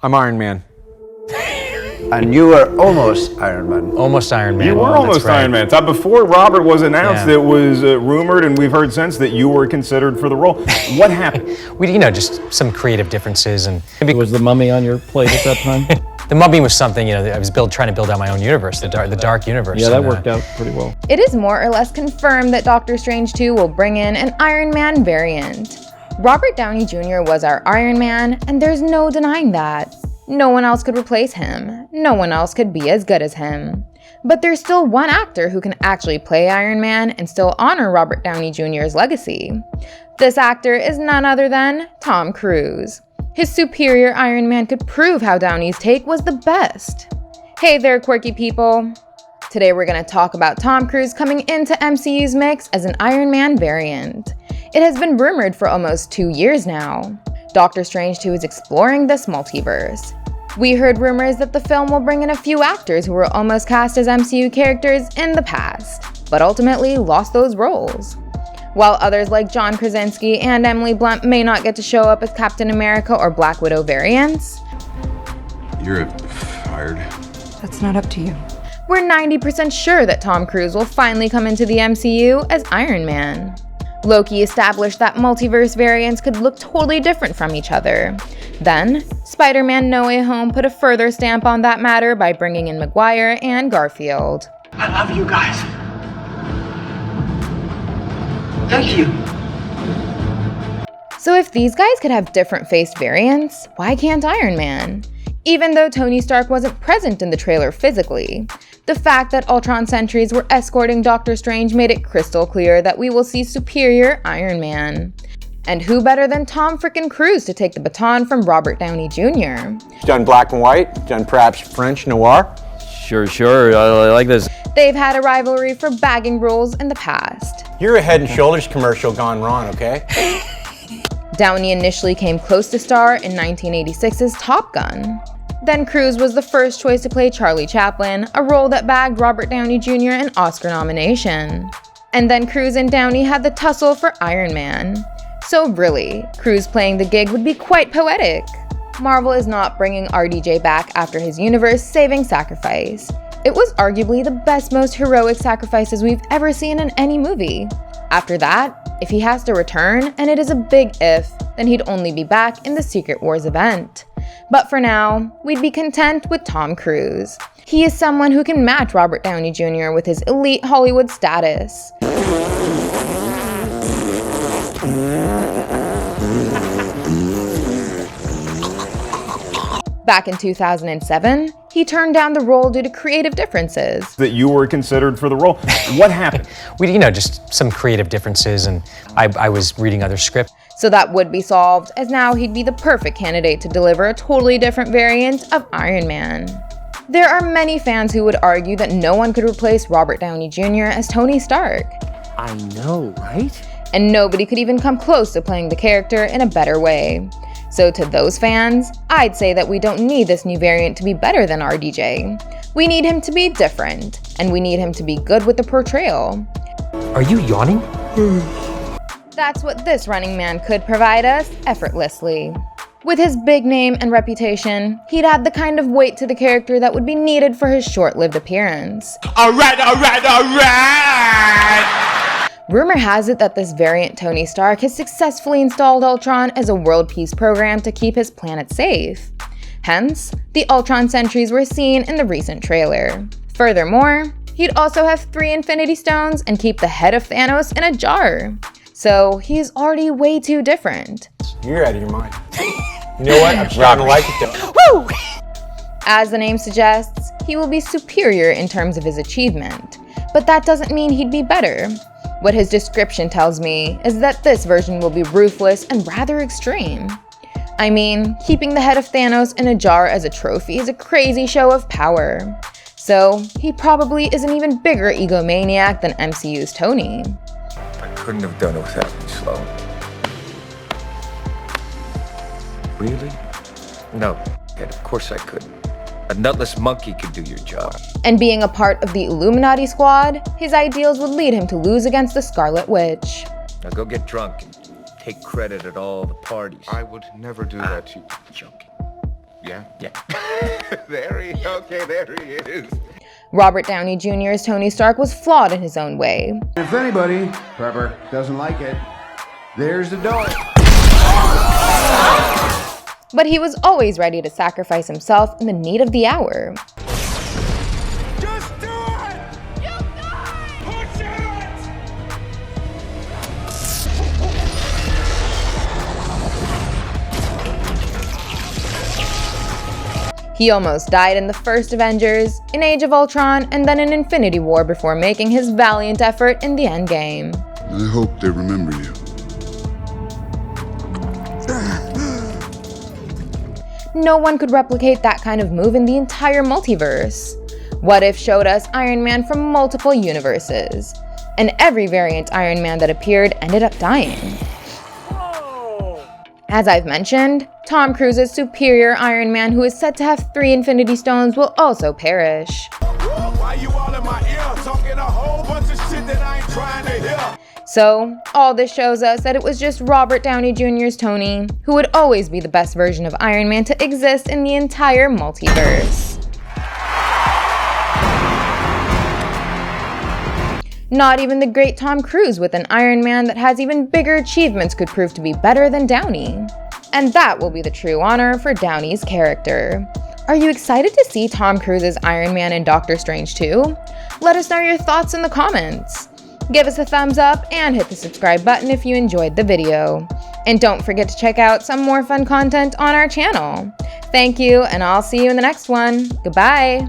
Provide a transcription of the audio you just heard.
I'm Iron Man. And you were almost Iron Man. Almost Iron Man. You were almost Iron Man. Before Robert was announced, it was rumored, and we've heard since, that you were considered for the role. What happened? Just some creative differences, and Was the Mummy on your plate at that time? The Mummy was something, I was trying to build out my own universe, the dark universe. Yeah, that worked out pretty well. It is more or less confirmed that Doctor Strange 2 will bring in an Iron Man variant. Robert Downey Jr. was our Iron Man, and there's no denying that. No one else could replace him. No one else could be as good as him. But there's still one actor who can actually play Iron Man and still honor Robert Downey Jr.'s legacy. This actor is none other than Tom Cruise. His superior Iron Man could prove how Downey's take was the best. Hey there, quirky people. Today we're going to talk about Tom Cruise coming into MCU's mix as an Iron Man variant. It has been rumored for almost 2 years now. Doctor Strange 2 is exploring this multiverse. We heard rumors that the film will bring in a few actors who were almost cast as MCU characters in the past, but ultimately lost those roles. While others like John Krasinski and Emily Blunt may not get to show up as Captain America or Black Widow variants, You're fired. That's not up to you. we're 90% sure that Tom Cruise will finally come into the MCU as Iron Man. Loki established that multiverse variants could look totally different from each other. Then, Spider-Man No Way Home put a further stamp on that matter by bringing in Maguire and Garfield. I love you guys. Thank you. So if these guys could have different faced variants, why can't Iron Man? Even though Tony Stark wasn't present in the trailer physically, the fact that Ultron sentries were escorting Doctor Strange made it crystal clear that we will see superior Iron Man. And who better than Tom frickin' Cruise to take the baton from Robert Downey Jr.? Done black and white, done perhaps French noir. Sure. I like this. They've had a rivalry for bagging roles in the past. You're a Head and Shoulders commercial gone wrong, okay? Downey initially came close to star in 1986's Top Gun. Then Cruise was the first choice to play Charlie Chaplin, a role that bagged Robert Downey Jr. an Oscar nomination. And then Cruise and Downey had the tussle for Iron Man. So really, Cruise playing the gig would be quite poetic. Marvel is not bringing RDJ back after his universe-saving sacrifice. It was arguably the best, most heroic sacrifices we've ever seen in any movie. After that, if he has to return, and it is a big if, then he'd only be back in the Secret Wars event. But for now, we'd be content with Tom Cruise. He is someone who can match Robert Downey Jr. with his elite Hollywood status. Back in 2007, he turned down the role due to creative differences. That you were considered for the role. What happened? just some creative differences, and I was reading other scripts. So that would be solved, as now he'd be the perfect candidate to deliver a totally different variant of Iron Man. There are many fans who would argue that no one could replace Robert Downey Jr. as Tony Stark. I know, right? And nobody could even come close to playing the character in a better way. So to those fans, I'd say that we don't need this new variant to be better than RDJ. We need him to be different, and we need him to be good with the portrayal. Are you yawning? That's what this running man could provide us effortlessly. With his big name and reputation, he'd add the kind of weight to the character that would be needed for his short-lived appearance. All right. Rumor has it that this variant Tony Stark has successfully installed Ultron as a world peace program to keep his planet safe. Hence, the Ultron sentries were seen in the recent trailer. Furthermore, he'd also have 3 Infinity Stones and keep the head of Thanos in a jar. So he's already way too different. You're out of your mind. You know what? I'm starting to like it though. Woo! As the name suggests, he will be superior in terms of his achievement. But that doesn't mean he'd be better. What his description tells me is that this version will be ruthless and rather extreme. I mean, keeping the head of Thanos in a jar as a trophy is a crazy show of power. So he probably is an even bigger egomaniac than MCU's Tony. I couldn't have done it without you, Sloan. Really? No, Ed, of course I couldn't. A nutless monkey could do your job. And being a part of the Illuminati squad, his ideals would lead him to lose against the Scarlet Witch. Now go get drunk and take credit at all the parties. I would never do that to you. Joking. Yeah. There he is. Robert Downey Jr.'s Tony Stark was flawed in his own way. If anybody, Pepper, doesn't like it, there's the door. But he was always ready to sacrifice himself in the need of the hour. Just do it! You die! Push it! He almost died in the first Avengers, in Age of Ultron, and then in Infinity War before making his valiant effort in the Endgame. I hope they remember you. No one could replicate that kind of move in the entire multiverse. What If showed us Iron Man from multiple universes, and every variant Iron Man that appeared ended up dying. As I've mentioned, Tom Cruise's superior Iron Man, who is said to have 3 Infinity Stones, will also perish. Why you all in my ear talking a whole bunch of shit that I ain't trying to hear? So, all this shows us that it was just Robert Downey Jr.'s Tony, who would always be the best version of Iron Man to exist in the entire multiverse. Not even the great Tom Cruise with an Iron Man that has even bigger achievements could prove to be better than Downey. And that will be the true honor for Downey's character. Are you excited to see Tom Cruise's Iron Man in Doctor Strange 2? Let us know your thoughts in the comments. Give us a thumbs up and hit the subscribe button if you enjoyed the video. And don't forget to check out some more fun content on our channel. Thank you, and I'll see you in the next one. Goodbye!